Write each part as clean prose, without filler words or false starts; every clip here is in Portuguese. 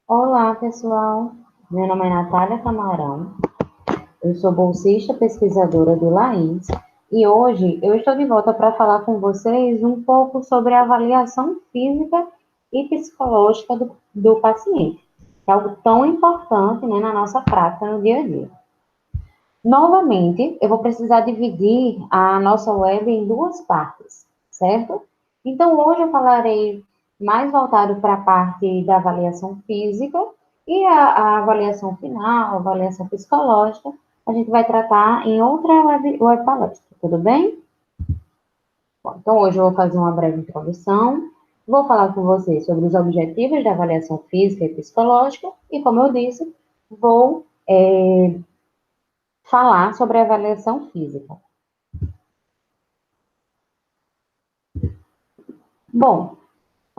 Olá, pessoal. Meu nome é Natália Camarão. Eu sou bolsista pesquisadora do LAIS e hoje eu estou de volta para falar com vocês um pouco sobre a avaliação física e psicológica do paciente, que é algo tão importante, né, na nossa prática no dia a dia. Novamente, eu vou precisar dividir a nossa web em duas partes, certo? Então, hoje eu falarei mais voltado para a parte da avaliação física e a avaliação final, a avaliação psicológica, a gente vai tratar em outra web palestra, tudo bem? Bom, então, hoje eu vou fazer uma breve introdução, vou falar com vocês sobre os objetivos da avaliação física e psicológica e, como eu disse, vou falar sobre a avaliação física. Bom,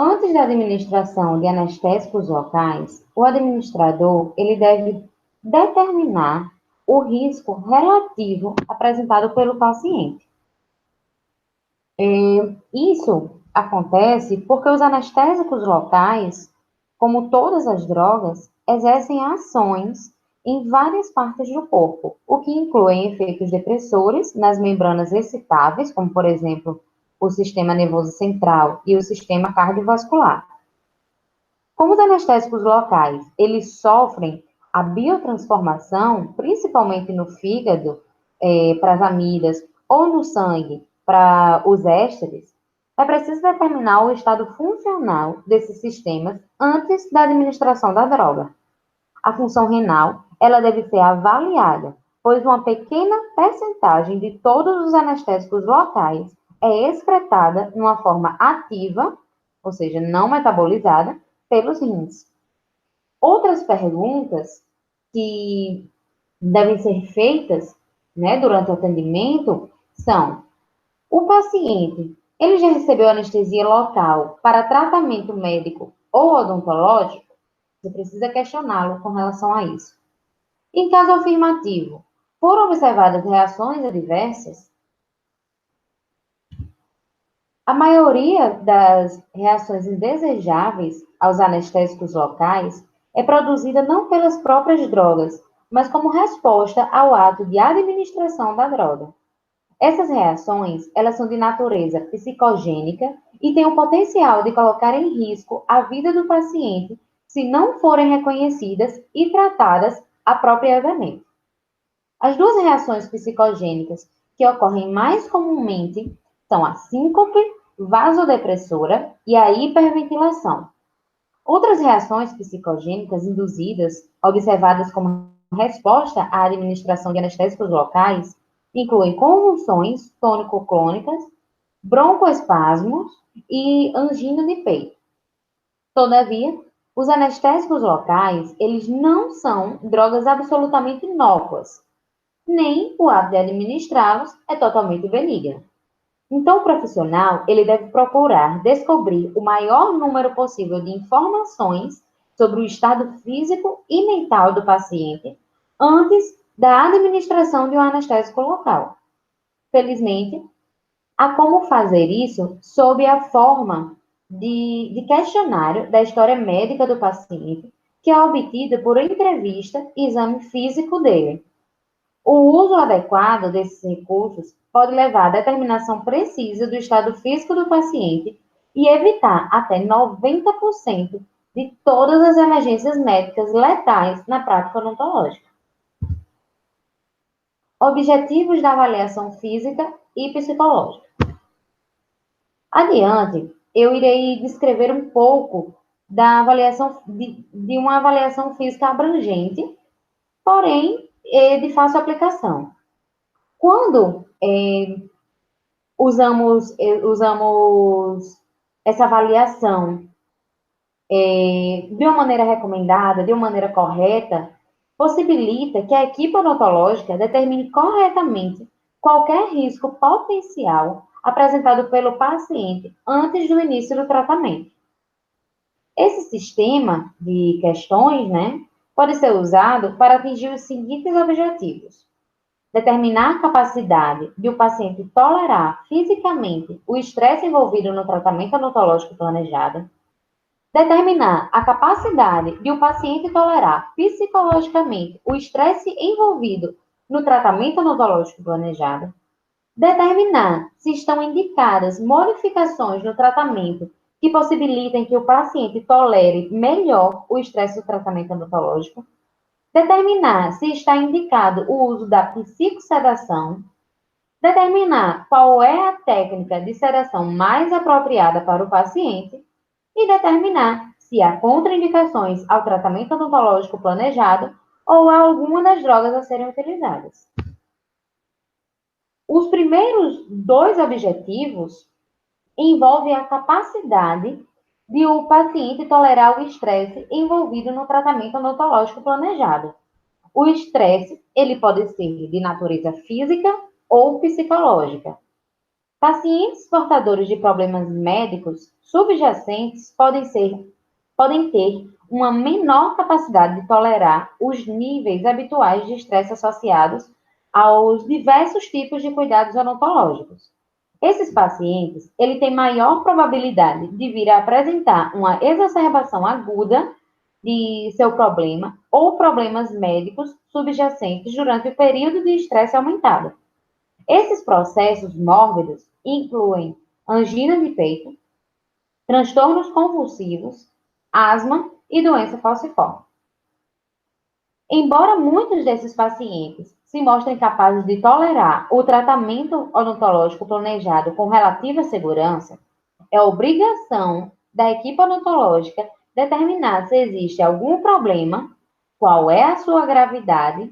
antes da administração de anestésicos locais, o administrador ele deve determinar o risco relativo apresentado pelo paciente. Isso acontece porque os anestésicos locais, como todas as drogas, exercem ações em várias partes do corpo, o que inclui efeitos depressores nas membranas excitáveis, como por exemplo o sistema nervoso central e o sistema cardiovascular. Como os anestésicos locais, eles sofrem a biotransformação, principalmente no fígado, para as amidas, ou no sangue, para os ésteres, é preciso determinar o estado funcional desses sistemas antes da administração da droga. A função renal, ela deve ser avaliada, pois uma pequena percentagem de todos os anestésicos locais é excretada numa forma ativa, ou seja, não metabolizada, pelos rins. Outras perguntas que devem ser feitas, né, durante o atendimento são: o paciente, ele já recebeu anestesia local para tratamento médico ou odontológico? Você precisa questioná-lo com relação a isso. Em caso afirmativo, foram observadas reações adversas? A maioria das reações indesejáveis aos anestésicos locais é produzida não pelas próprias drogas, mas como resposta ao ato de administração da droga. Essas reações, elas são de natureza psicogênica e têm o potencial de colocar em risco a vida do paciente se não forem reconhecidas e tratadas apropriadamente. As duas reações psicogênicas que ocorrem mais comumente são a síncope vasodepressora e a hiperventilação. Outras reações psicogênicas induzidas, observadas como resposta à administração de anestésicos locais, incluem convulsões tônico-clônicas, broncoespasmos e angina de peito. Todavia, os anestésicos locais, eles não são drogas absolutamente inócuas, nem o ato de administrá-los é totalmente benigno. Então, o profissional, ele deve procurar descobrir o maior número possível de informações sobre o estado físico e mental do paciente antes da administração de um anestésico local. Felizmente, há como fazer isso sob a forma de questionário da história médica do paciente, que é obtida por entrevista e exame físico dele. O uso adequado desses recursos pode levar à determinação precisa do estado físico do paciente e evitar até 90% de todas as emergências médicas letais na prática odontológica. Objetivos da avaliação física e psicológica. Adiante, eu irei descrever um pouco da avaliação de uma avaliação física abrangente, porém de fácil aplicação. Quando usamos essa avaliação de uma maneira recomendada, de uma maneira correta, possibilita que a equipe odontológica determine corretamente qualquer risco potencial apresentado pelo paciente antes do início do tratamento. Esse sistema de questões, né, pode ser usado para atingir os seguintes objetivos: determinar a capacidade de o paciente tolerar fisicamente o estresse envolvido no tratamento odontológico planejado, Determinar a capacidade de o paciente tolerar psicologicamente o estresse envolvido no tratamento odontológico planejado. Determinar se estão indicadas modificações no tratamento que possibilitem que o paciente tolere melhor o estresse do tratamento odontológico. Determinar se está indicado o uso da psicossedação. Determinar qual é a técnica de sedação mais apropriada para o paciente. E determinar se há contraindicações ao tratamento odontológico planejado ou há alguma das drogas a serem utilizadas. Os primeiros dois objetivos envolvem a capacidade de o paciente tolerar o estresse envolvido no tratamento odontológico planejado. O estresse, ele pode ser de natureza física ou psicológica. Pacientes portadores de problemas médicos subjacentes podem ter uma menor capacidade de tolerar os níveis habituais de estresse associados aos diversos tipos de cuidados odontológicos. Esses pacientes, ele tem maior probabilidade de vir a apresentar uma exacerbação aguda de seu problema ou problemas médicos subjacentes durante o período de estresse aumentado. Esses processos mórbidos incluem angina de peito, transtornos convulsivos, asma e doença falciforme. Embora muitos desses pacientes se mostrem capazes de tolerar o tratamento odontológico planejado com relativa segurança, é obrigação da equipe odontológica determinar se existe algum problema, qual é a sua gravidade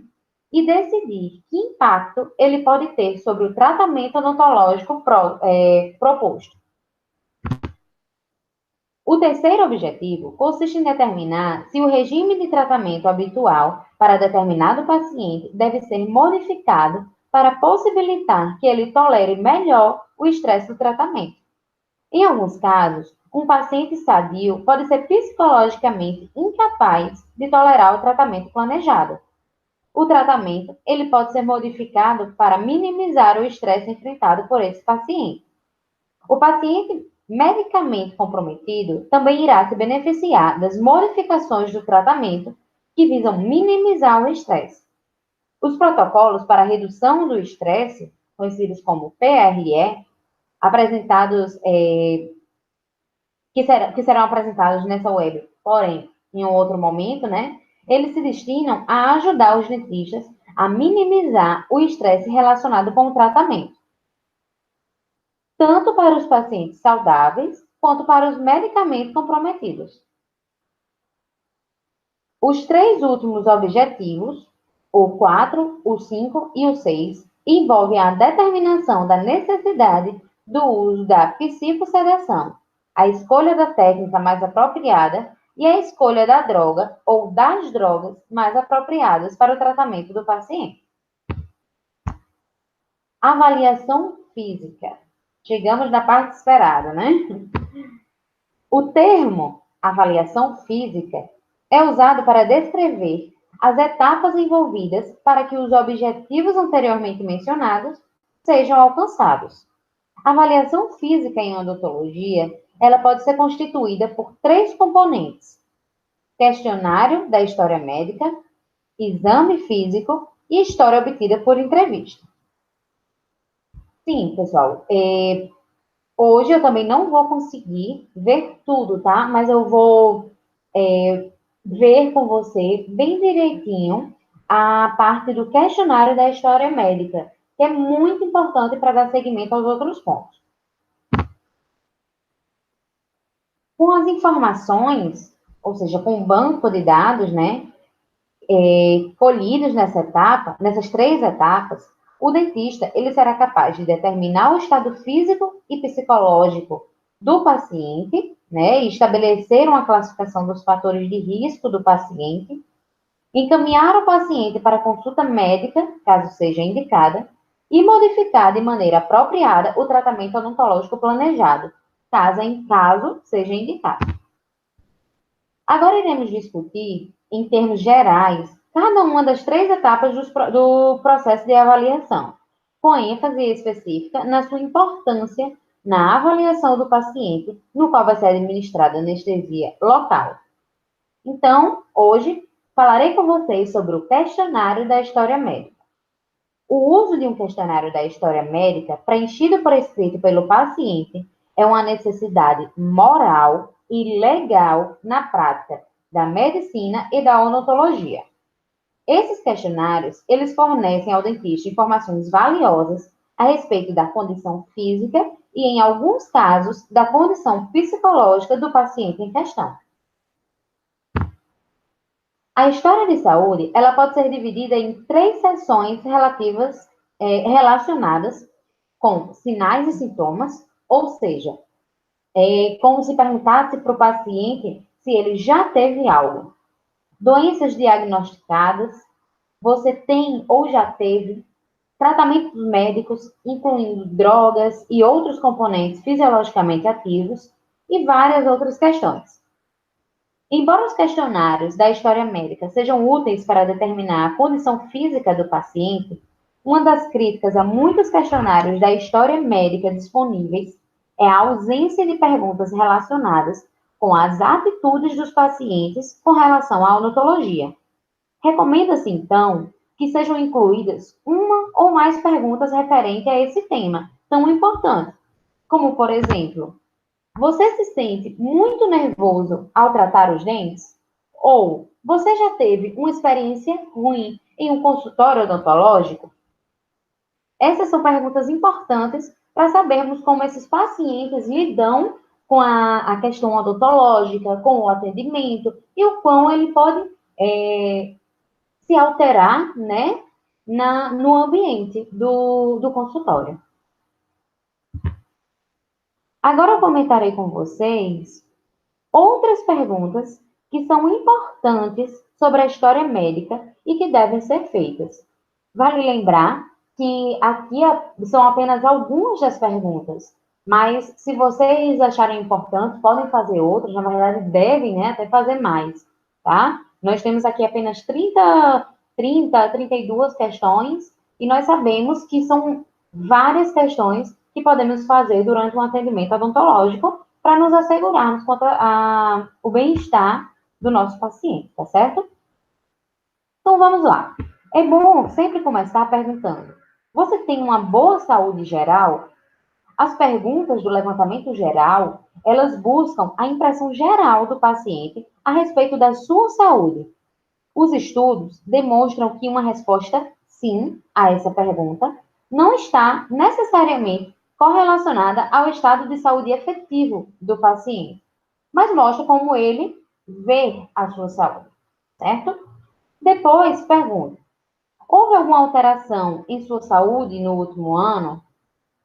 e decidir que impacto ele pode ter sobre o tratamento odontológico proposto. O terceiro objetivo consiste em determinar se o regime de tratamento habitual para determinado paciente deve ser modificado para possibilitar que ele tolere melhor o estresse do tratamento. Em alguns casos, um paciente sadio pode ser psicologicamente incapaz de tolerar o tratamento planejado. O tratamento ele pode ser modificado para minimizar o estresse enfrentado por esse paciente. O paciente medicamente comprometido também irá se beneficiar das modificações do tratamento que visam minimizar o estresse. Os protocolos para redução do estresse, conhecidos como PRE, que serão apresentados nessa web, porém, em um outro momento, né? Eles se destinam a ajudar os dentistas a minimizar o estresse relacionado com o tratamento, tanto para os pacientes saudáveis quanto para os medicamente comprometidos. Os três últimos objetivos, o 4, o 5 e o 6, envolvem a determinação da necessidade do uso da psicossedação, a escolha da técnica mais apropriada e a escolha da droga ou das drogas mais apropriadas para o tratamento do paciente. Avaliação física. Chegamos na parte esperada, né? O termo avaliação física é usado para descrever as etapas envolvidas para que os objetivos anteriormente mencionados sejam alcançados. A avaliação física em odontologia, ela pode ser constituída por três componentes: questionário da história médica, exame físico e história obtida por entrevista. Sim, pessoal, hoje eu também não vou conseguir ver tudo, tá? Mas eu vou ver com você bem direitinho a parte do questionário da história médica, que é muito importante para dar seguimento aos outros pontos. Com as informações, ou seja, com o banco de dados, né, colhidos nessas três etapas, o dentista ele será capaz de determinar o estado físico e psicológico do paciente, né, e estabelecer uma classificação dos fatores de risco do paciente, encaminhar o paciente para consulta médica, caso seja indicada, e modificar de maneira apropriada o tratamento odontológico planejado, caso seja indicado. Agora iremos discutir, em termos gerais, cada uma das três etapas do processo de avaliação, com ênfase específica na sua importância na avaliação do paciente, no qual vai ser administrada anestesia local. Então, hoje, falarei com vocês sobre o questionário da história médica. O uso de um questionário da história médica, preenchido por escrito pelo paciente, é uma necessidade moral e legal na prática da medicina e da odontologia. Esses questionários, eles fornecem ao dentista informações valiosas a respeito da condição física e, em alguns casos, da condição psicológica do paciente em questão. A história de saúde, ela pode ser dividida em 3 seções relacionadas com sinais e sintomas, ou seja, como se perguntasse para o paciente se ele já teve algo. Doenças diagnosticadas, você tem ou já teve tratamentos médicos, incluindo drogas e outros componentes fisiologicamente ativos, e várias outras questões. Embora os questionários da história médica sejam úteis para determinar a condição física do paciente, uma das críticas a muitos questionários da história médica disponíveis é a ausência de perguntas relacionadas com as atitudes dos pacientes com relação à odontologia. Recomenda-se, então, que sejam incluídas uma ou mais perguntas referentes a esse tema tão importante, como, por exemplo, você se sente muito nervoso ao tratar os dentes? Ou você já teve uma experiência ruim em um consultório odontológico? Essas são perguntas importantes para sabermos como esses pacientes lidam com a questão odontológica, com o atendimento e o quão ele pode se alterar, né, no ambiente do consultório. Agora eu comentarei com vocês outras perguntas que são importantes sobre a história médica e que devem ser feitas. Vale lembrar que aqui são apenas algumas das perguntas, mas se vocês acharem importante, podem fazer outras, na verdade devem, né, até fazer mais, tá? Nós temos aqui apenas 32 questões e nós sabemos que são várias questões que podemos fazer durante um atendimento odontológico para nos assegurarmos quanto o bem-estar do nosso paciente, tá certo? Então, vamos lá. É bom sempre começar perguntando: você tem uma boa saúde geral? As perguntas do levantamento geral, elas buscam a impressão geral do paciente a respeito da sua saúde. Os estudos demonstram que uma resposta sim a essa pergunta não está necessariamente correlacionada ao estado de saúde efetivo do paciente, mas mostra como ele vê a sua saúde, certo? Depois, pergunta: houve alguma alteração em sua saúde no último ano?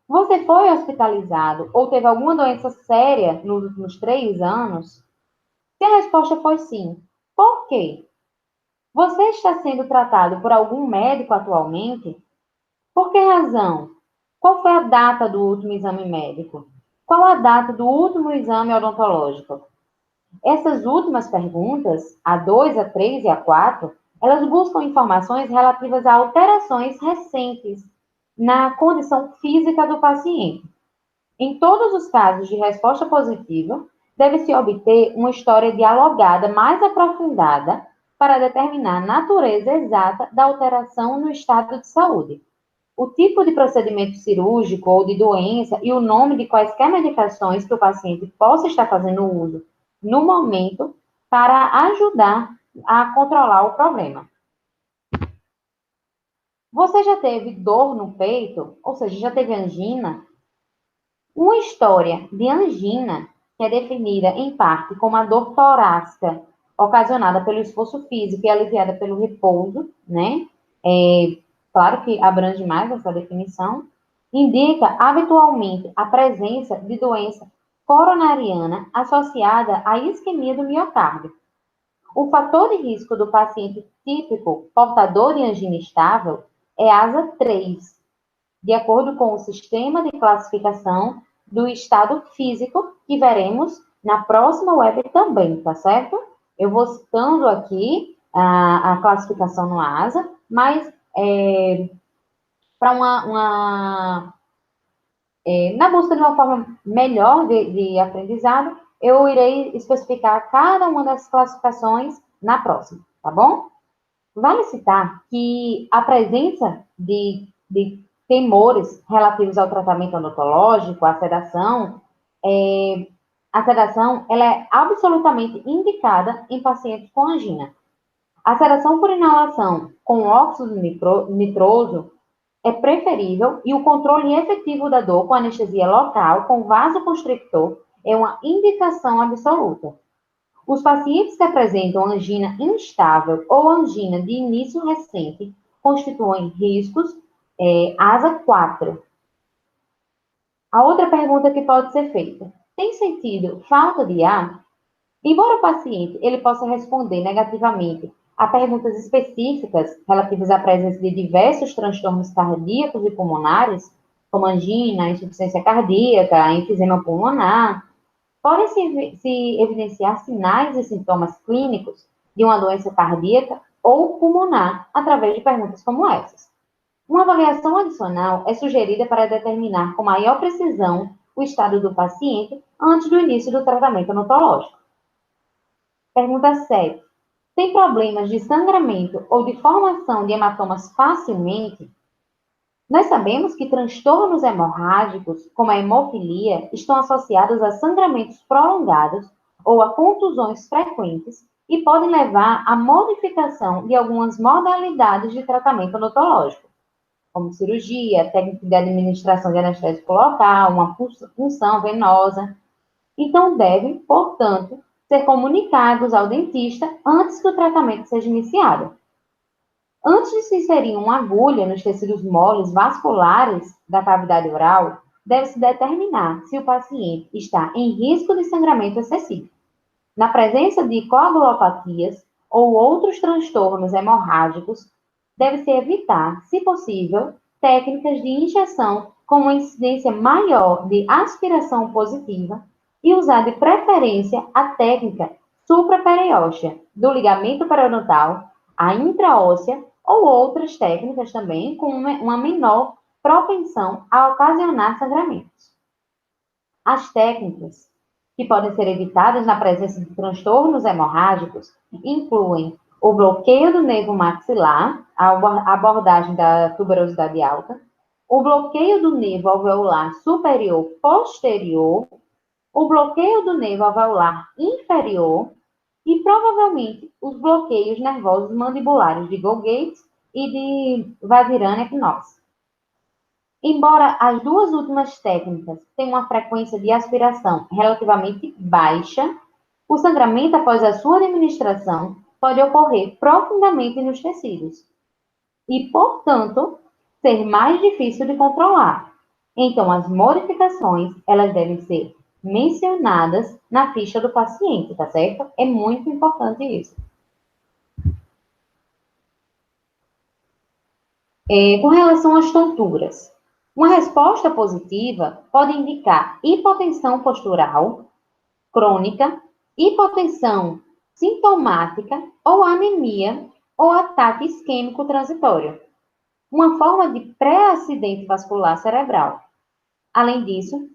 Você foi hospitalizado ou teve alguma doença séria nos últimos 3 anos? Se a resposta foi sim, por quê? Você está sendo tratado por algum médico atualmente? Por que razão? Qual foi a data do último exame médico? Qual a data do último exame odontológico? Essas últimas perguntas, a 2, a 3 e a 4, elas buscam informações relativas a alterações recentes na condição física do paciente. Em todos os casos de resposta positiva, deve-se obter uma história dialogada mais aprofundada para determinar a natureza exata da alteração no estado de saúde, o tipo de procedimento cirúrgico ou de doença e o nome de quaisquer medicações que o paciente possa estar fazendo uso no momento para ajudar a controlar o problema. Você já teve dor no peito, ou seja, já teve angina? Uma história de angina, que é definida em parte como a dor torácica ocasionada pelo esforço físico e aliviada pelo repouso, né? Claro que abrange mais essa definição, indica habitualmente a presença de doença coronariana associada à isquemia do miocárdio. O fator de risco do paciente típico portador de angina estável é asa 3, de acordo com o sistema de classificação do estado físico, que veremos na próxima web também, tá certo? Eu vou citando aqui a classificação no ASA, mas para Na busca de uma forma melhor de aprendizado, eu irei especificar cada uma das classificações na próxima, tá bom? Vale citar que a presença de temores relativos ao tratamento odontológico, à sedação, a sedação ela é absolutamente indicada em pacientes com angina. A sedação por inalação com óxido nitroso é preferível e o controle efetivo da dor com anestesia local com vasoconstrictor é uma indicação absoluta. Os pacientes que apresentam angina instável ou angina de início recente constituem riscos ASA 4. A outra pergunta que pode ser feita: tem sentido falta de ar? Embora o paciente ele possa responder negativamente a perguntas específicas relativas à presença de diversos transtornos cardíacos e pulmonares, como angina, insuficiência cardíaca, enfisema pulmonar, podem se evidenciar sinais e sintomas clínicos de uma doença cardíaca ou pulmonar através de perguntas como essas. Uma avaliação adicional é sugerida para determinar com maior precisão o estado do paciente antes do início do tratamento odontológico. Pergunta 7. Tem problemas de sangramento ou de formação de hematomas facilmente? Nós sabemos que transtornos hemorrágicos, como a hemofilia, estão associados a sangramentos prolongados ou a contusões frequentes e podem levar à modificação de algumas modalidades de tratamento odontológico, como cirurgia, técnica de administração de anestésico local, uma punção venosa. Então, devem, portanto, ser comunicados ao dentista antes que o tratamento seja iniciado. Antes de se inserir uma agulha nos tecidos moles vasculares da cavidade oral, deve-se determinar se o paciente está em risco de sangramento excessivo. Na presença de coagulopatias ou outros transtornos hemorrágicos, deve-se evitar, se possível, técnicas de injeção com uma incidência maior de aspiração positiva e usar de preferência a técnica supraperióstea do ligamento periodontal, a intraóssea ou outras técnicas também com uma menor propensão a ocasionar sangramentos. As técnicas que podem ser evitadas na presença de transtornos hemorrágicos incluem o bloqueio do nervo maxilar, a abordagem da tuberosidade alta, o bloqueio do nervo alveolar superior posterior, o bloqueio do nervo alveolar inferior e provavelmente os bloqueios nervosos mandibulares de Golgi e de Vazirana-Knauss. Embora as duas últimas técnicas tenham uma frequência de aspiração relativamente baixa, o sangramento após a sua administração pode ocorrer profundamente nos tecidos e, portanto, ser mais difícil de controlar. Então, as modificações, elas devem ser mencionadas na ficha do paciente, tá certo? É muito importante isso. Com relação às tonturas, uma resposta positiva pode indicar hipotensão postural crônica, hipotensão sintomática ou anemia ou ataque isquêmico transitório, uma forma de pré-acidente vascular cerebral. Além disso,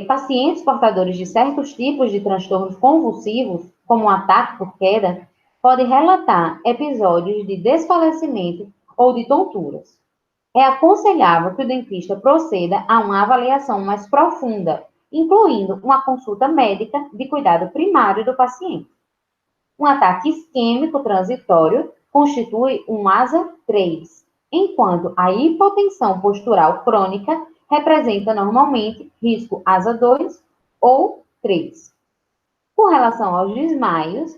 pacientes portadores de certos tipos de transtornos convulsivos, como um ataque por queda, podem relatar episódios de desfalecimento ou de tonturas. É aconselhável que o dentista proceda a uma avaliação mais profunda, incluindo uma consulta médica de cuidado primário do paciente. Um ataque isquêmico transitório constitui um ASA 3, enquanto a hipotensão postural crônica representa normalmente risco ASA 2 ou 3. Com relação aos desmaios,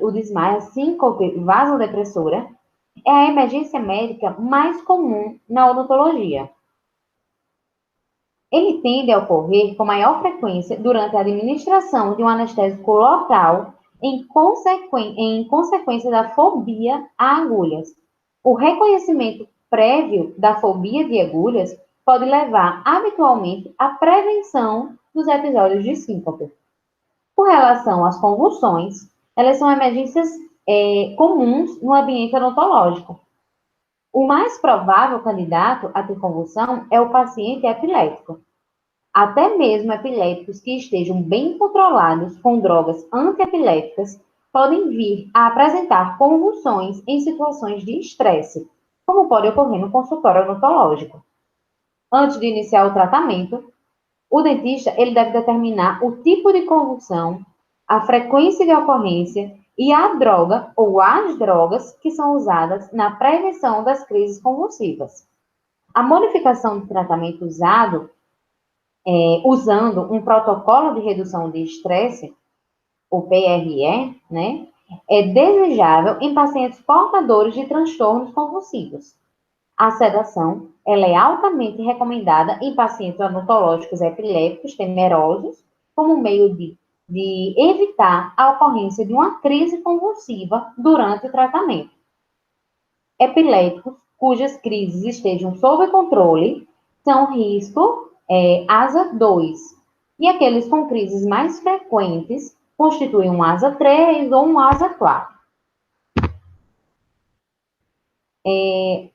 o desmaio, a síncope vasodepressora, é a emergência médica mais comum na odontologia. Ele tende a ocorrer com maior frequência durante a administração de um anestésico local em consequência da fobia a agulhas. O reconhecimento prévio da fobia de agulhas pode levar habitualmente à prevenção dos episódios de síncope. Com relação às convulsões, elas são emergências comuns no ambiente odontológico. O mais provável candidato a ter convulsão é o paciente epilético. Até mesmo epiléticos que estejam bem controlados com drogas antiepiléticas podem vir a apresentar convulsões em situações de estresse, como pode ocorrer no consultório odontológico. Antes de iniciar o tratamento, o dentista ele deve determinar o tipo de convulsão, a frequência de ocorrência e a droga ou as drogas que são usadas na prevenção das crises convulsivas. A modificação do tratamento usando um protocolo de redução de estresse, o PRE, né, é desejável em pacientes portadores de transtornos convulsivos. A sedação, ela é altamente recomendada em pacientes odontológicos epilépticos temerosos, como meio de evitar a ocorrência de uma crise convulsiva durante o tratamento. Epiléticos cujas crises estejam sob controle são risco ASA 2, e aqueles com crises mais frequentes constituem um ASA 3 ou um ASA 4.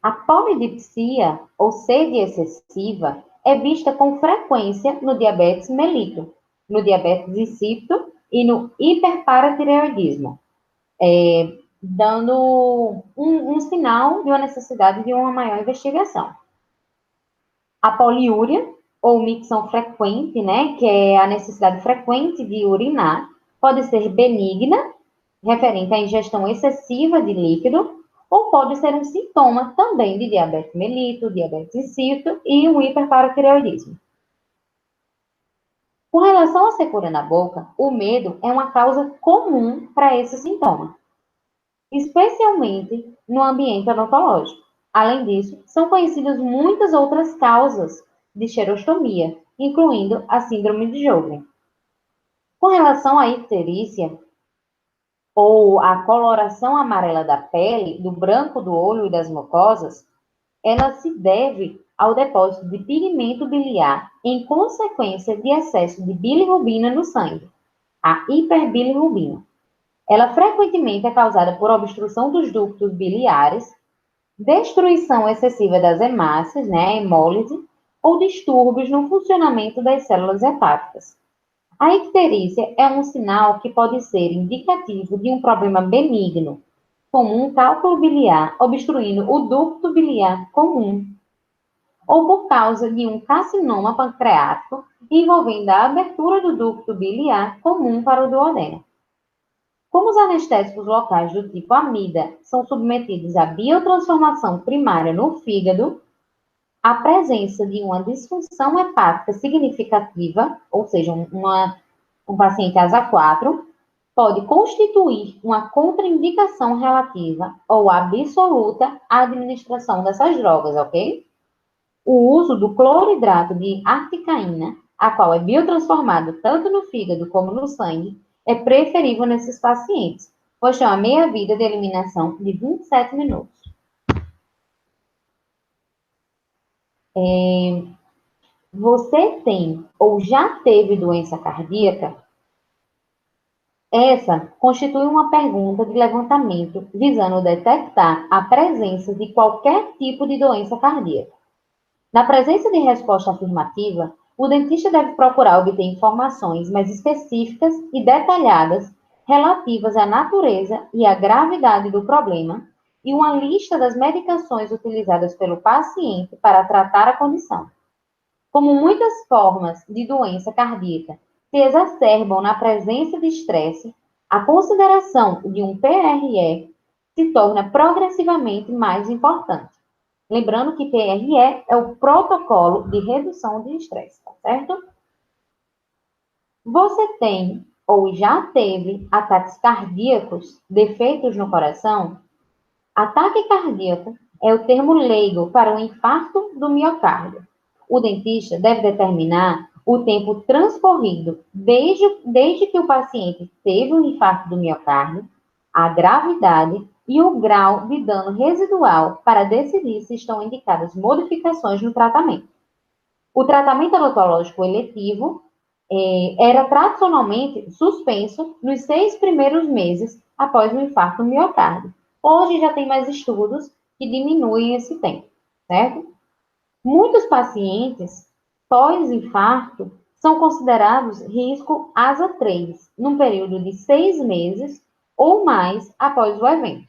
A polidipsia, ou sede excessiva, é vista com frequência no diabetes mellitus, no diabetes insípido e no hiperparatireoidismo, dando um sinal de uma necessidade de uma maior investigação. A poliúria, ou micção frequente, né, que é a necessidade frequente de urinar, pode ser benigna, referente à ingestão excessiva de líquido, ou pode ser um sintoma também de diabetes mellitus, diabetes insípido e um hiperparatireoidismo. Com relação à secura na boca, o medo é uma causa comum para esse sintoma, especialmente no ambiente odontológico. Além disso, são conhecidas muitas outras causas de xerostomia, incluindo a síndrome de Sjögren. Com relação à icterícia, ou a coloração amarela da pele, do branco do olho e das mucosas, ela se deve ao depósito de pigmento biliar em consequência de excesso de bilirrubina no sangue, a hiperbilirrubina. Ela frequentemente é causada por obstrução dos ductos biliares, destruição excessiva das hemácias, né, hemólise, ou distúrbios no funcionamento das células hepáticas. A icterícia é um sinal que pode ser indicativo de um problema benigno, como um cálculo biliar obstruindo o ducto biliar comum, ou por causa de um carcinoma pancreático envolvendo a abertura do ducto biliar comum para o duodeno. Como os anestésicos locais do tipo amida são submetidos à biotransformação primária no fígado, a presença de uma disfunção hepática significativa, ou seja, um paciente ASA 4, pode constituir uma contraindicação relativa ou absoluta à administração dessas drogas, ok? O uso do cloridrato de articaína, a qual é biotransformado tanto no fígado como no sangue, é preferível nesses pacientes, pois tem uma meia-vida de eliminação de 27 minutos. Você tem ou já teve doença cardíaca? Essa constitui uma pergunta de levantamento visando detectar a presença de qualquer tipo de doença cardíaca. Na presença de resposta afirmativa, o dentista deve procurar obter informações mais específicas e detalhadas relativas à natureza e à gravidade do problema e uma lista das medicações utilizadas pelo paciente para tratar a condição. Como muitas formas de doença cardíaca se exacerbam na presença de estresse, a consideração de um PRE se torna progressivamente mais importante. Lembrando que PRE é o protocolo de redução de estresse, tá certo? Você tem ou já teve ataques cardíacos, defeitos no coração? Ataque cardíaco é o termo leigo para o infarto do miocárdio. O dentista deve determinar o tempo transcorrido desde que o paciente teve um infarto do miocárdio, a gravidade e o grau de dano residual para decidir se estão indicadas modificações no tratamento. O tratamento odontológico eletivo era tradicionalmente suspenso nos 6 primeiros meses após o infarto do miocárdio. Hoje já tem mais estudos que diminuem esse tempo, certo? Muitos pacientes pós-infarto são considerados risco asa 3, num período de 6 meses ou mais após o evento.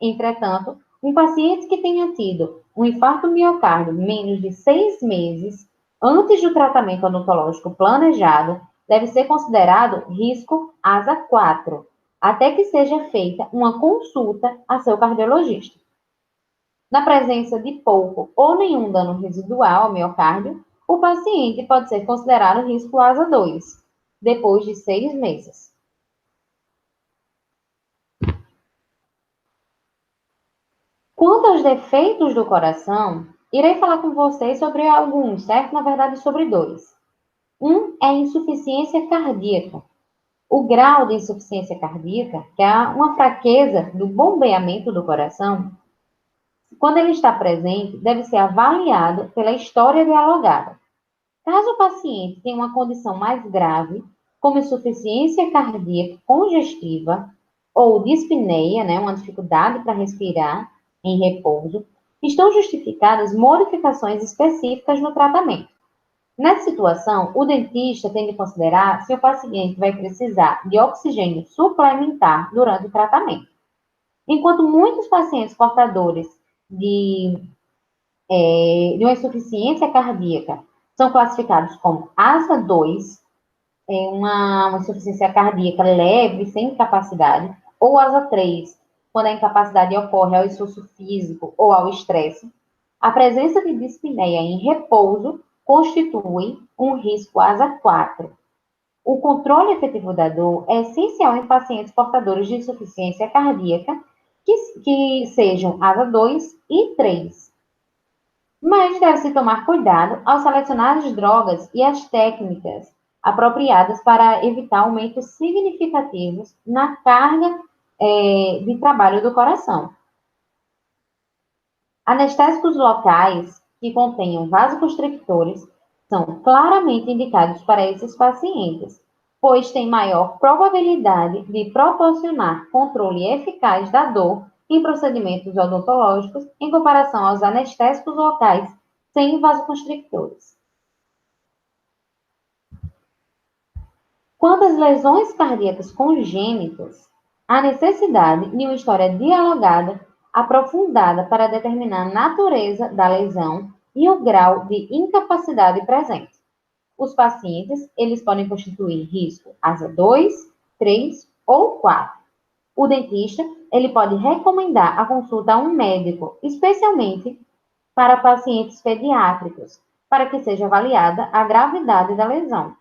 Entretanto, um paciente que tenha tido um infarto miocárdio menos de 6 meses antes do tratamento odontológico planejado deve ser considerado risco asa 4, até que seja feita uma consulta a seu cardiologista. Na presença de pouco ou nenhum dano residual ao miocárdio, o paciente pode ser considerado risco asa 2, depois de 6 meses. Quanto aos defeitos do coração, irei falar com vocês sobre alguns, certo? Na verdade, sobre dois. Um é a insuficiência cardíaca. O grau de insuficiência cardíaca, que é uma fraqueza do bombeamento do coração, quando ele está presente, deve ser avaliado pela história dialogada. Caso o paciente tenha uma condição mais grave, como insuficiência cardíaca congestiva ou dispneia, né, uma dificuldade para respirar em repouso, estão justificadas modificações específicas no tratamento. Nessa situação, o dentista tem de considerar se o paciente vai precisar de oxigênio suplementar durante o tratamento. Enquanto muitos pacientes portadores de, de uma insuficiência cardíaca são classificados como ASA 2, uma insuficiência cardíaca leve, sem incapacidade, ou ASA 3, quando a incapacidade ocorre ao esforço físico ou ao estresse. A presença de dispneia em repouso constitui um risco ASA 4. O controle efetivo da dor é essencial em pacientes portadores de insuficiência cardíaca que sejam ASA 2 e 3. Mas deve-se tomar cuidado ao selecionar as drogas e as técnicas apropriadas para evitar aumentos significativos na carga de trabalho do coração. Anestésicos locais que contenham vasoconstrictores são claramente indicados para esses pacientes, pois têm maior probabilidade de proporcionar controle eficaz da dor em procedimentos odontológicos em comparação aos anestésicos locais sem vasoconstrictores. Quanto às lesões cardíacas congênitas, há necessidade de uma história dialogada, aprofundada para determinar a natureza da lesão e o grau de incapacidade presente. Os pacientes, eles podem constituir risco ASA 2, 3 ou 4. O dentista, ele pode recomendar a consulta a um médico, especialmente para pacientes pediátricos, para que seja avaliada a gravidade da lesão.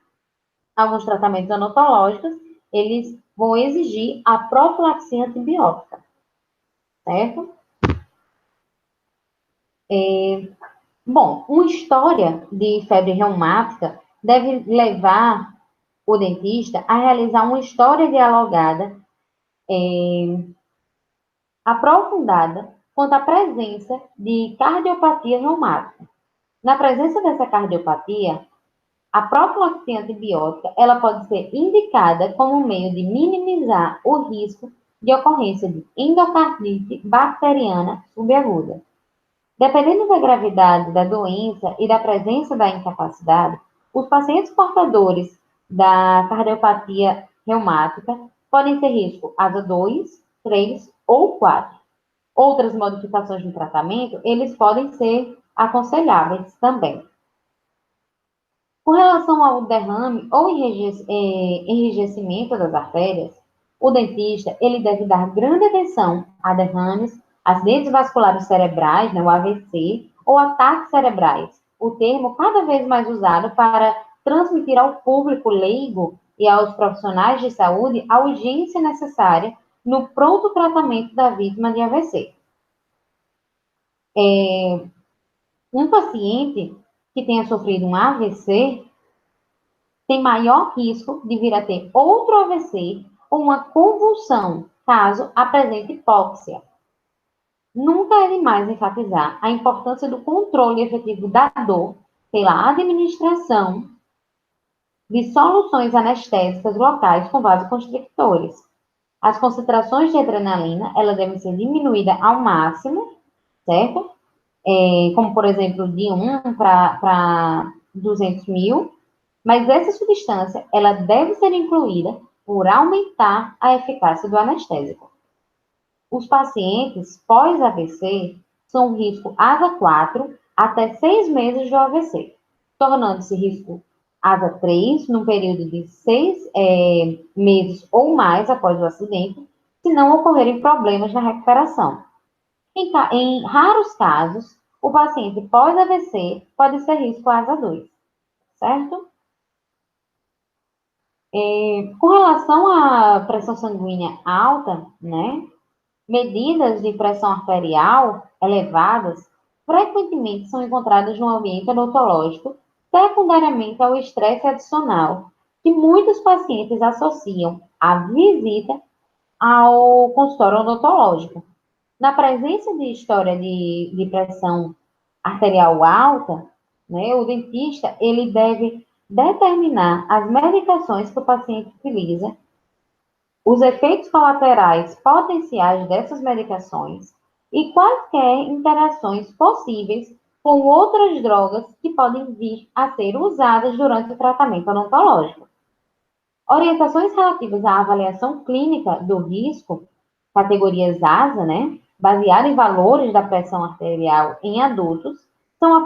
Alguns tratamentos odontológicos, eles vão exigir a profilaxia antibiótica, certo? Bom, uma história de febre reumática deve levar o dentista a realizar uma história dialogada aprofundada quanto à presença de cardiopatia reumática. Na presença dessa cardiopatia, a profilaxia antibiótica ela pode ser indicada como meio de minimizar o risco de ocorrência de endocardite bacteriana subaguda. Dependendo da gravidade da doença e da presença da incapacidade, os pacientes portadores da cardiopatia reumática podem ter risco ASA 2, 3 ou 4. Outras modificações no tratamento, eles podem ser aconselháveis também. Com relação ao derrame ou enrijecimento das artérias, o dentista ele deve dar grande atenção a derrames, acidentes vasculares cerebrais, né, o AVC, ou ataques cerebrais, o termo cada vez mais usado para transmitir ao público leigo e aos profissionais de saúde a urgência necessária no pronto tratamento da vítima de AVC. Um paciente que tenha sofrido um AVC tem maior risco de vir a ter outro AVC ou uma convulsão, caso apresente hipóxia. Nunca é demais enfatizar a importância do controle efetivo da dor pela administração de soluções anestésicas locais com vasoconstrictores. As concentrações de adrenalina, elas devem ser diminuídas ao máximo, certo? Como, por exemplo, de 1 para 200 mil, mas essa substância, ela deve ser incluída por aumentar a eficácia do anestésico. Os pacientes pós-AVC são risco ASA 4 até 6 meses do AVC, tornando-se risco ASA 3 no período de 6 meses ou mais após o acidente, se não ocorrerem problemas na recuperação. Em raros casos, o paciente pós-AVC pode ser risco ASA 2, certo? Com relação à pressão sanguínea alta, né? Medidas de pressão arterial elevadas frequentemente são encontradas no ambiente odontológico, secundariamente ao estresse adicional, que muitos pacientes associam à visita ao consultório odontológico. Na presença de história de pressão arterial alta, né, o dentista ele deve determinar as medicações que o paciente utiliza, os efeitos colaterais potenciais dessas medicações e quaisquer interações possíveis com outras drogas que podem vir a ser usadas durante o tratamento odontológico. Orientações relativas à avaliação clínica do risco, categorias ASA, né, baseada em valores da pressão arterial em adultos, serão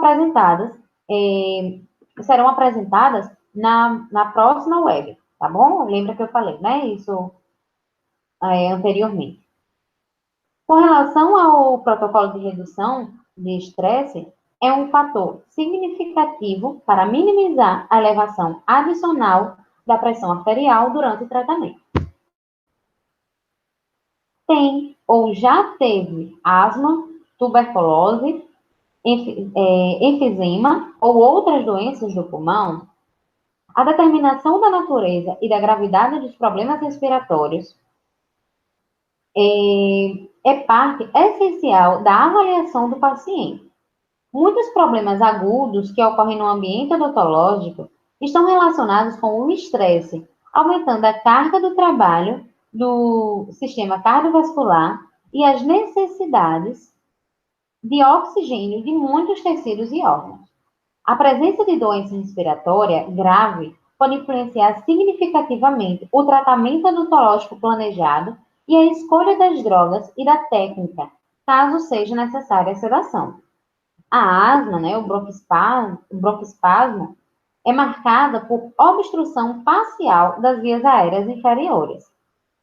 apresentadas na próxima web, tá bom? Lembra que eu falei, né, isso anteriormente. Com relação ao protocolo de redução de estresse, é um fator significativo para minimizar a elevação adicional da pressão arterial durante o tratamento. Tem ou já teve asma, tuberculose, enfisema ou outras doenças do pulmão? A determinação da natureza e da gravidade dos problemas respiratórios é parte essencial da avaliação do paciente. Muitos problemas agudos que ocorrem no ambiente odontológico estão relacionados com o estresse, aumentando a carga do trabalho do sistema cardiovascular e as necessidades de oxigênio de muitos tecidos e órgãos. A presença de doença respiratória grave pode influenciar significativamente o tratamento odontológico planejado e a escolha das drogas e da técnica, caso seja necessária a sedação. A asma, né, o broncoespasmo, é marcada por obstrução parcial das vias aéreas inferiores.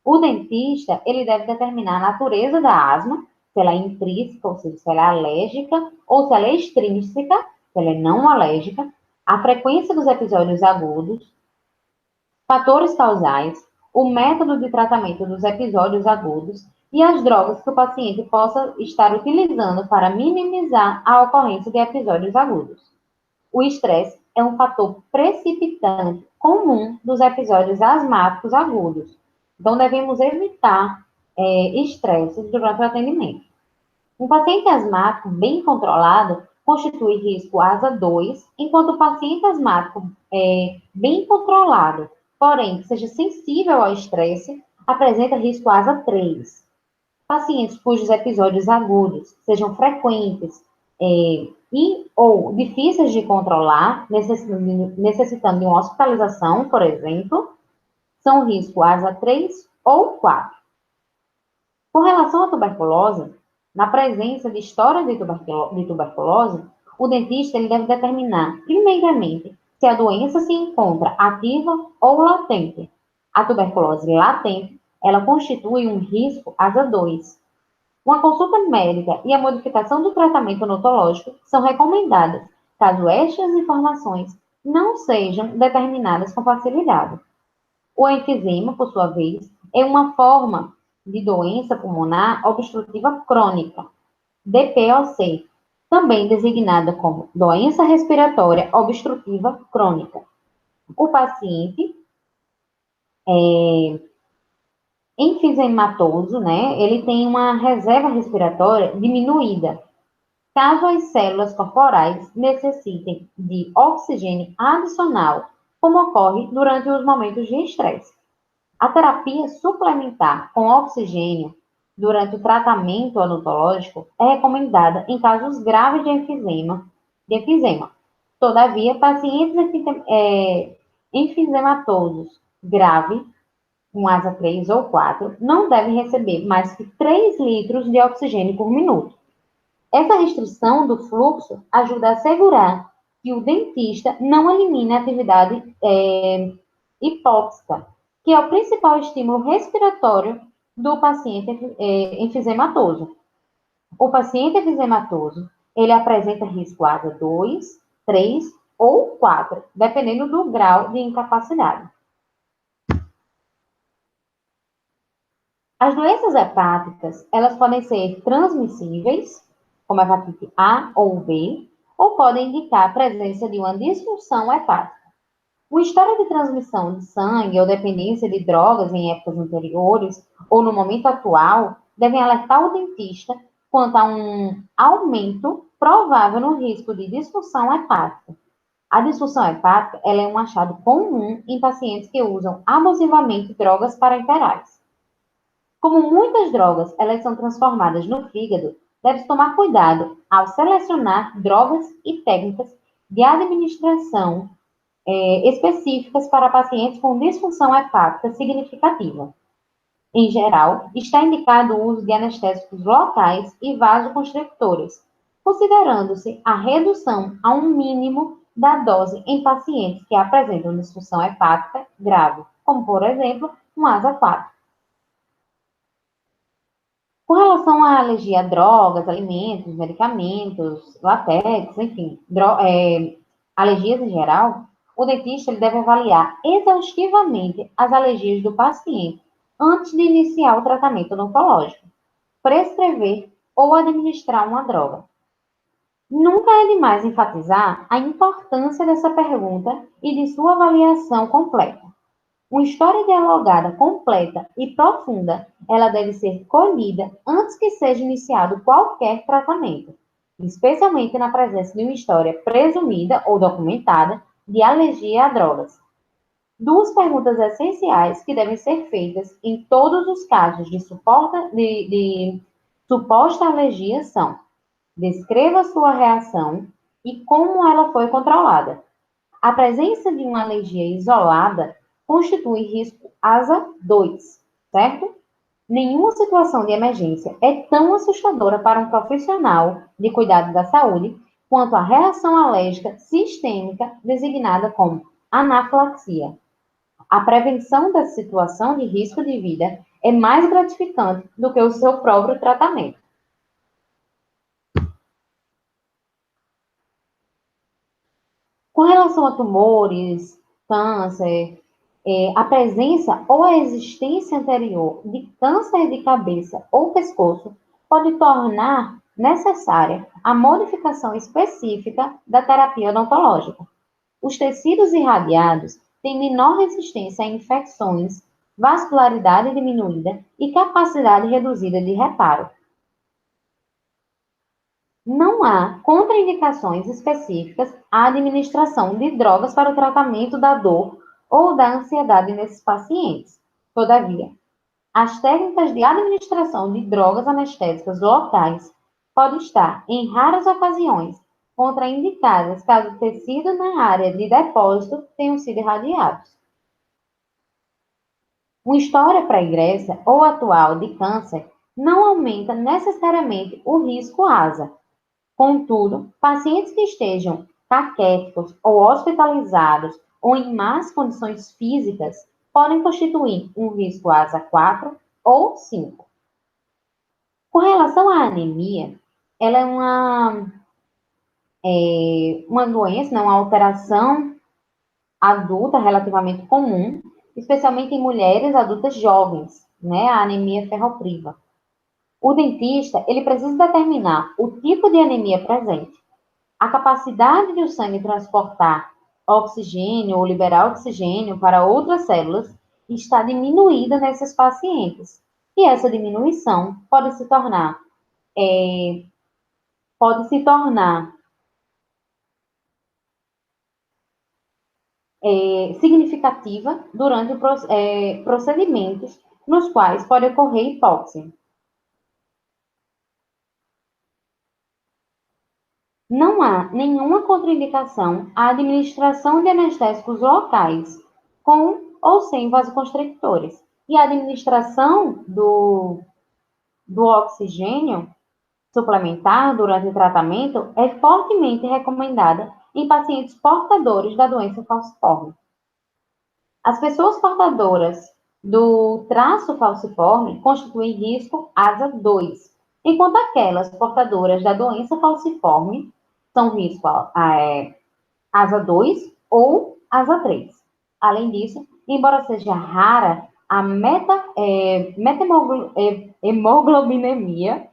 O dentista, ele deve determinar a natureza da asma, se ela é intrínseca, ou seja, se ela é alérgica, ou se ela é extrínseca, se ela é não alérgica, a frequência dos episódios agudos, fatores causais, o método de tratamento dos episódios agudos e as drogas que o paciente possa estar utilizando para minimizar a ocorrência de episódios agudos. O estresse é um fator precipitante comum dos episódios asmáticos agudos. Então, devemos evitar estresses durante o atendimento. Um paciente asmático bem controlado constitui risco ASA 2, enquanto o paciente asmático bem controlado, porém que seja sensível ao estresse, apresenta risco ASA 3. Pacientes cujos episódios agudos sejam frequentes ou difíceis de controlar, necessitando de uma hospitalização, por exemplo, são risco ASA 3 ou 4. Com relação à tuberculose, na presença de história de tuberculose, o dentista ele deve determinar, primeiramente, se a doença se encontra ativa ou latente. A tuberculose latente, ela constitui um risco ASA 2. Uma consulta médica e a modificação do tratamento odontológico são recomendadas, caso estas informações não sejam determinadas com facilidade. O enfisema, por sua vez, é uma forma de doença pulmonar obstrutiva crônica, DPOC, também designada como doença respiratória obstrutiva crônica. O paciente enfisematoso, né, ele tem uma reserva respiratória diminuída, caso as células corporais necessitem de oxigênio adicional, como ocorre durante os momentos de estresse. A terapia suplementar com oxigênio durante o tratamento odontológico é recomendada em casos graves de enfisema. Todavia, pacientes enfisematosos grave, com asa 3 ou 4, não devem receber mais que 3 litros de oxigênio por minuto. Essa restrição do fluxo ajuda a assegurar que o dentista não elimine a atividade hipóxica, que é o principal estímulo respiratório do paciente enfisematoso. O paciente enfisematoso, ele apresenta risco ASA 2, 3 ou 4, dependendo do grau de incapacidade. As doenças hepáticas, elas podem ser transmissíveis, como a hepatite A ou B, ou podem indicar a presença de uma disfunção hepática. Uma história de transmissão de sangue ou dependência de drogas em épocas anteriores ou no momento atual devem alertar o dentista quanto a um aumento provável no risco de disfunção hepática. A disfunção hepática ela é um achado comum em pacientes que usam abusivamente drogas parenterais. Como muitas drogas elas são transformadas no fígado, deve-se tomar cuidado ao selecionar drogas e técnicas de administração específicas para pacientes com disfunção hepática significativa. Em geral, está indicado o uso de anestésicos locais e vasoconstrictores, considerando-se a redução a um mínimo da dose em pacientes que apresentam disfunção hepática grave, como, por exemplo, um ASA 4. Com relação à alergia a drogas, alimentos, medicamentos, látex, enfim, alergias em geral, o dentista ele deve avaliar exaustivamente as alergias do paciente antes de iniciar o tratamento odontológico, prescrever ou administrar uma droga. Nunca é demais enfatizar a importância dessa pergunta e de sua avaliação completa. Uma história dialogada completa e profunda, ela deve ser colhida antes que seja iniciado qualquer tratamento, especialmente na presença de uma história presumida ou documentada de alergia a drogas. Duas perguntas essenciais que devem ser feitas em todos os casos de suposta alergia são: descreva sua reação e como ela foi controlada. A presença de uma alergia isolada constitui risco ASA 2, certo? Nenhuma situação de emergência é tão assustadora para um profissional de cuidado da saúde quanto a reação alérgica sistêmica designada como anafilaxia. A prevenção da situação de risco de vida é mais gratificante do que o seu próprio tratamento. Com relação a tumores, câncer, a presença ou a existência anterior de câncer de cabeça ou pescoço pode tornar necessária a modificação específica da terapia odontológica. Os tecidos irradiados têm menor resistência a infecções, vascularidade diminuída e capacidade reduzida de reparo. Não há contraindicações específicas à administração de drogas para o tratamento da dor ou da ansiedade nesses pacientes. Todavia, as técnicas de administração de drogas anestésicas locais podem estar, em raras ocasiões, contraindicadas caso o tecido na área de depósito tenham sido irradiados. Uma história pregressa ou atual de câncer não aumenta necessariamente o risco ASA. Contudo, pacientes que estejam caquéticos ou hospitalizados ou em más condições físicas podem constituir um risco ASA 4 ou 5. Com relação à anemia, ela é uma doença, uma alteração adulta relativamente comum, especialmente em mulheres adultas jovens, né, a anemia ferropriva. O dentista, ele precisa determinar o tipo de anemia presente, a capacidade de o sangue transportar oxigênio ou liberar oxigênio para outras células está diminuída nesses pacientes. E essa diminuição pode se tornar significativa durante procedimentos nos quais pode ocorrer hipóxia. Não há nenhuma contraindicação à administração de anestésicos locais, com ou sem vasoconstrictores. E a administração do oxigênio suplementar durante o tratamento é fortemente recomendada em pacientes portadores da doença falciforme. As pessoas portadoras do traço falciforme constituem risco ASA 2, enquanto aquelas portadoras da doença falciforme são risco ASA 2 ou ASA 3. Além disso, embora seja rara, a hemoglobinemia,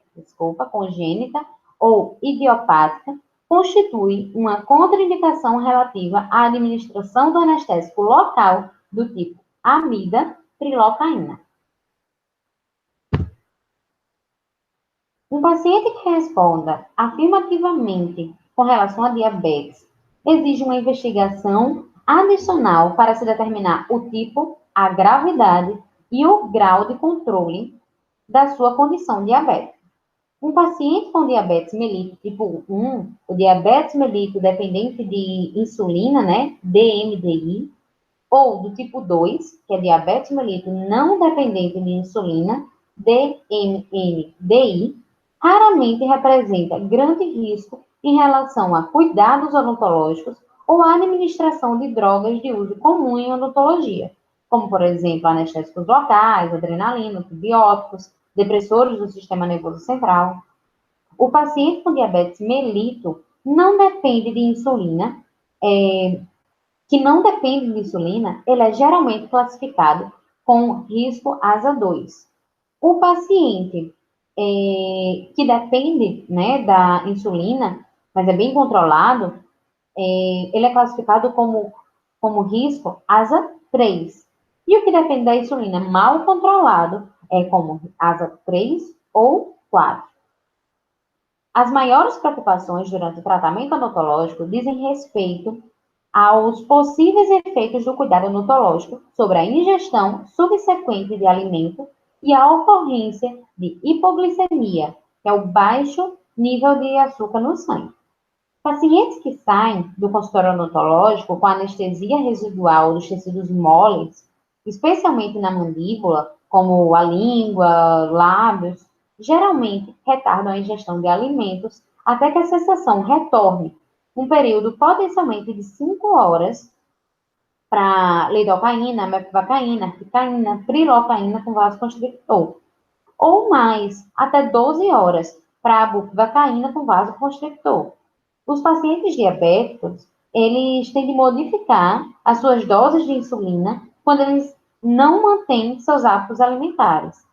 congênita ou idiopática constitui uma contraindicação relativa à administração do anestésico local do tipo amida prilocaína. Um paciente que responda afirmativamente com relação a diabetes exige uma investigação adicional para se determinar o tipo, a gravidade e o grau de controle da sua condição diabética. Um paciente com diabetes mellitus tipo 1, o diabetes mellitus dependente de insulina, né, DMDI, ou do tipo 2, que é diabetes mellitus não dependente de insulina, DMNDI, raramente representa grande risco em relação a cuidados odontológicos ou a administração de drogas de uso comum em odontologia, como, por exemplo, anestésicos locais, adrenalina, antibióticos, depressores do sistema nervoso central. O paciente com diabetes mellitus não depende de insulina, que não depende de insulina, ele é geralmente classificado com risco ASA 2. O paciente que depende, né, da insulina, mas é bem controlado, ele é classificado como risco ASA 3. E o que depende da insulina mal controlado é como ASA 3 ou 4. As maiores preocupações durante o tratamento odontológico dizem respeito aos possíveis efeitos do cuidado odontológico sobre a ingestão subsequente de alimento e a ocorrência de hipoglicemia, que é o baixo nível de açúcar no sangue. Pacientes que saem do consultório odontológico com anestesia residual dos tecidos moles, especialmente na mandíbula, como a língua, lábios, geralmente retardam a ingestão de alimentos até que a sensação retorne, um período potencialmente de 5 horas para lidocaína, mepivacaína, articaína, prilocaína com vasoconstrictor, ou mais, até 12 horas para a bupivacaína com vasoconstrictor. Os pacientes diabéticos, eles têm de modificar as suas doses de insulina quando eles não mantêm seus hábitos alimentares.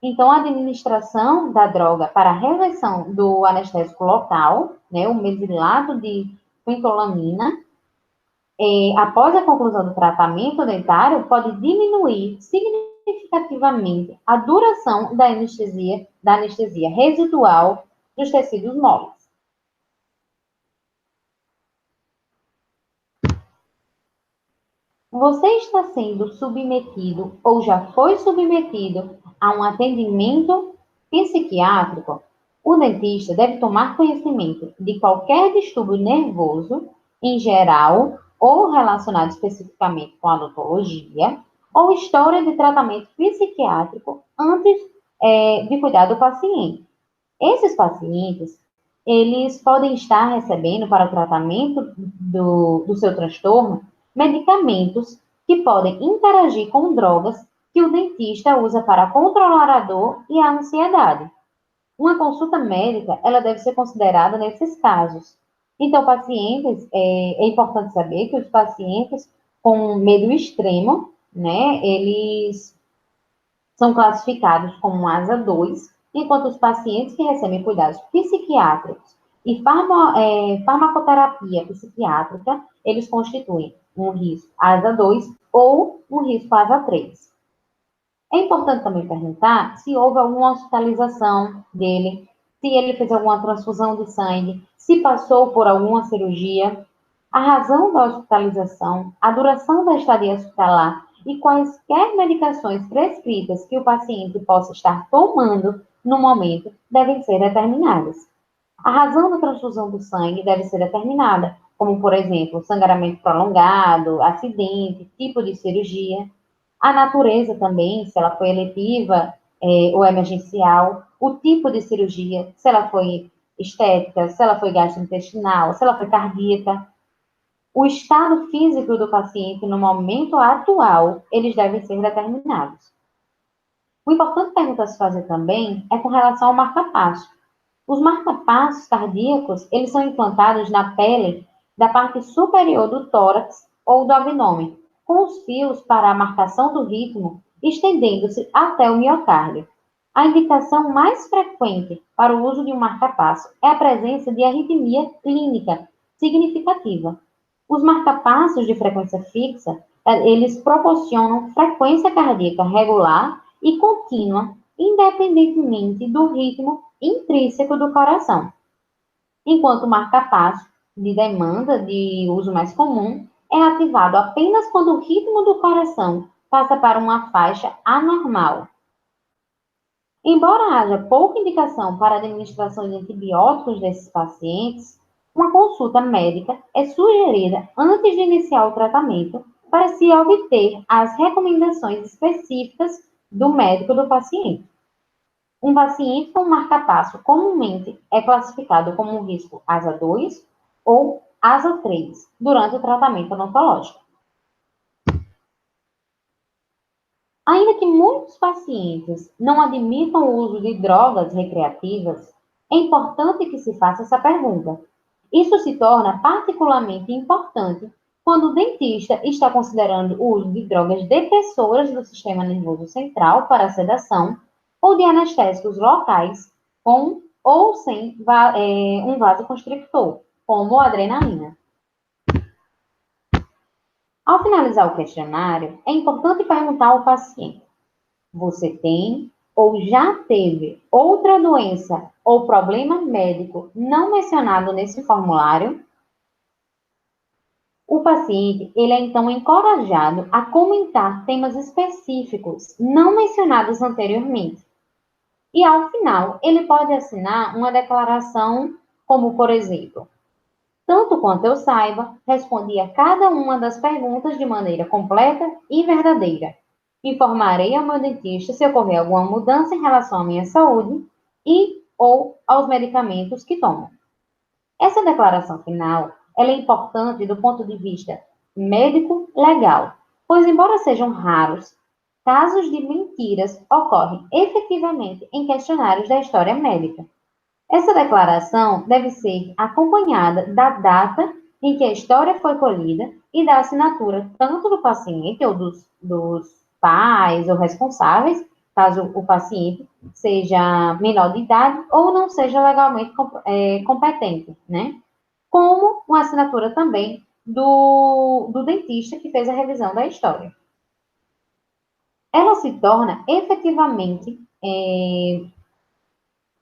Então, a administração da droga para a reversão do anestésico local, né, o mesilato de fentolamina, após a conclusão do tratamento dentário, pode diminuir significativamente a duração da anestesia residual dos tecidos moles. Você está sendo submetido ou já foi submetido a um atendimento psiquiátrico? O dentista deve tomar conhecimento de qualquer distúrbio nervoso, em geral, ou relacionado especificamente com a odontologia, ou história de tratamento psiquiátrico antes de cuidar do paciente. Esses pacientes, eles podem estar recebendo para o tratamento do seu transtorno medicamentos que podem interagir com drogas que o dentista usa para controlar a dor e a ansiedade. Uma consulta médica, ela deve ser considerada nesses casos. Então, pacientes, é importante saber que os pacientes com medo extremo, né, eles são classificados como ASA 2, enquanto os pacientes que recebem cuidados psiquiátricos e farmacoterapia psiquiátrica, eles constituem um risco ASA 2 ou um risco ASA 3. É importante também perguntar se houve alguma hospitalização dele, se ele fez alguma transfusão de sangue, se passou por alguma cirurgia, a razão da hospitalização, a duração da estadia hospitalar e quaisquer medicações prescritas que o paciente possa estar tomando no momento devem ser determinadas. A razão da transfusão do sangue deve ser determinada, como, por exemplo, sangramento prolongado, acidente, tipo de cirurgia. A natureza também, se ela foi eletiva ou emergencial, o tipo de cirurgia, se ela foi estética, se ela foi gastrointestinal, se ela foi cardíaca. O estado físico do paciente no momento atual, eles devem ser determinados. O importante pergunta a se fazer também é com relação ao marca-passo. Os marca-passos cardíacos, eles são implantados na pele da parte superior do tórax ou do abdômen, com os fios para a marcação do ritmo estendendo-se até o miocárdio. A indicação mais frequente para o uso de um marca-passo é a presença de arritmia clínica significativa. Os marca-passos de frequência fixa, eles proporcionam frequência cardíaca regular e contínua, independentemente do ritmo intrínseco do coração. Enquanto o marca-passo de demanda de uso mais comum é ativado apenas quando o ritmo do coração passa para uma faixa anormal. Embora haja pouca indicação para a administração de antibióticos desses pacientes, uma consulta médica é sugerida antes de iniciar o tratamento para se obter as recomendações específicas do médico do paciente. Um paciente com marca-passo comumente é classificado como um risco ASA 2 ou ASA 3 durante o tratamento odontológico. Ainda que muitos pacientes não admitam o uso de drogas recreativas, é importante que se faça essa pergunta. Isso se torna particularmente importante quando o dentista está considerando o uso de drogas depressoras do sistema nervoso central para a sedação ou de anestésicos locais com ou sem um vasoconstrictor, como a adrenalina. Ao finalizar o questionário, é importante perguntar ao paciente: você tem ou já teve outra doença ou problema médico não mencionado nesse formulário? O paciente, ele é então encorajado a comentar temas específicos não mencionados anteriormente. E ao final, ele pode assinar uma declaração como, por exemplo, tanto quanto eu saiba, respondi a cada uma das perguntas de maneira completa e verdadeira. Informarei ao meu dentista se ocorrer alguma mudança em relação à minha saúde e ou aos medicamentos que tomo. Essa declaração final, ela é importante do ponto de vista médico-legal, pois embora sejam raros, casos de mentiras ocorrem efetivamente em questionários da história médica. Essa declaração deve ser acompanhada da data em que a história foi colhida e da assinatura tanto do paciente ou dos pais ou responsáveis, caso o paciente seja menor de idade ou não seja legalmente competente, né? Como uma assinatura também do dentista que fez a revisão da história. Ela se torna efetivamente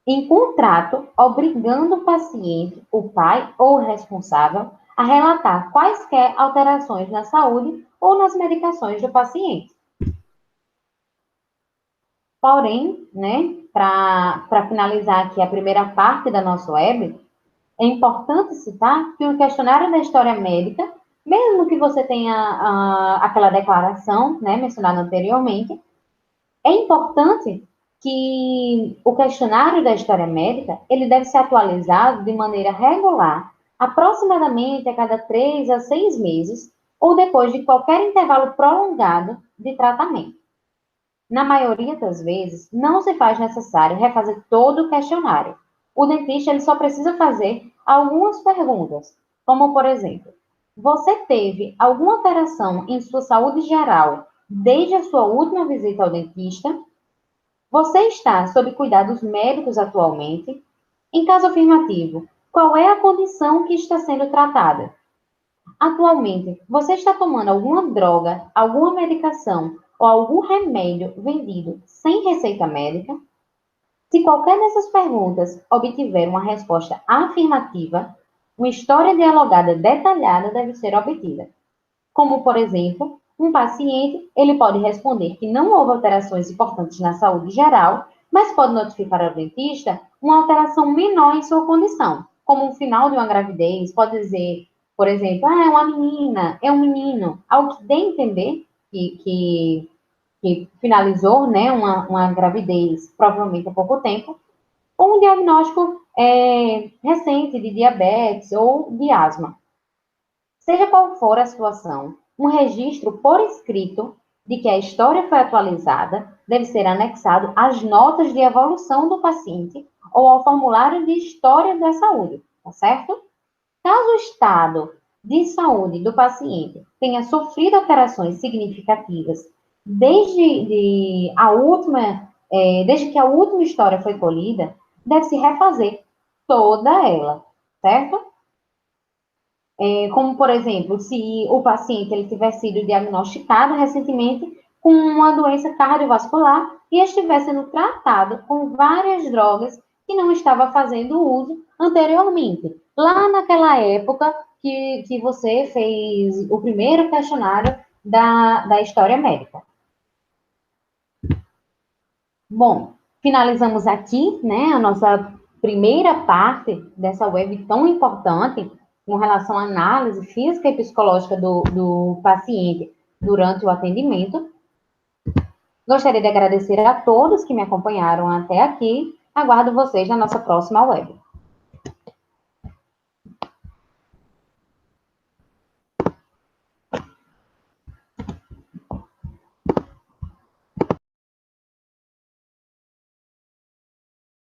em contrato, obrigando o paciente, o pai ou o responsável, a relatar quaisquer alterações na saúde ou nas medicações do paciente. Porém, né, para finalizar aqui a primeira parte da nossa web, é importante citar que o questionário da história médica, mesmo que você tenha aquela declaração, né, mencionada anteriormente, é importante que o questionário da história médica, ele deve ser atualizado de maneira regular, aproximadamente a cada 3 a 6 meses, ou depois de qualquer intervalo prolongado de tratamento. Na maioria das vezes, não se faz necessário refazer todo o questionário. O dentista ele só precisa fazer algumas perguntas, como por exemplo, você teve alguma alteração em sua saúde geral desde a sua última visita ao dentista? Você está sob cuidados médicos atualmente? Em caso afirmativo, qual é a condição que está sendo tratada? Atualmente, você está tomando alguma droga, alguma medicação ou algum remédio vendido sem receita médica? Se qualquer dessas perguntas obtiver uma resposta afirmativa, uma história dialogada detalhada deve ser obtida. Como, por exemplo, um paciente, ele pode responder que não houve alterações importantes na saúde geral, mas pode notificar ao dentista uma alteração menor em sua condição, como o final de uma gravidez, pode dizer, por exemplo, é uma menina, é um menino, algo que dê a entender que finalizou, né, uma gravidez, provavelmente há pouco tempo, ou um diagnóstico recente de diabetes ou de asma. Seja qual for a situação, um registro por escrito de que a história foi atualizada deve ser anexado às notas de evolução do paciente ou ao formulário de história da saúde, tá certo? Caso o estado de saúde do paciente tenha sofrido alterações significativas desde que a última história foi colhida, deve-se refazer toda ela, certo? Como, por exemplo, se o paciente ele tiver sido diagnosticado recentemente com uma doença cardiovascular e estiver sendo tratado com várias drogas que não estava fazendo uso anteriormente, lá naquela época que você fez o primeiro questionário da história médica. Bom, finalizamos aqui, né, a nossa primeira parte dessa web tão importante com relação à análise física e psicológica do paciente durante o atendimento. Gostaria de agradecer a todos que me acompanharam até aqui. Aguardo vocês na nossa próxima web.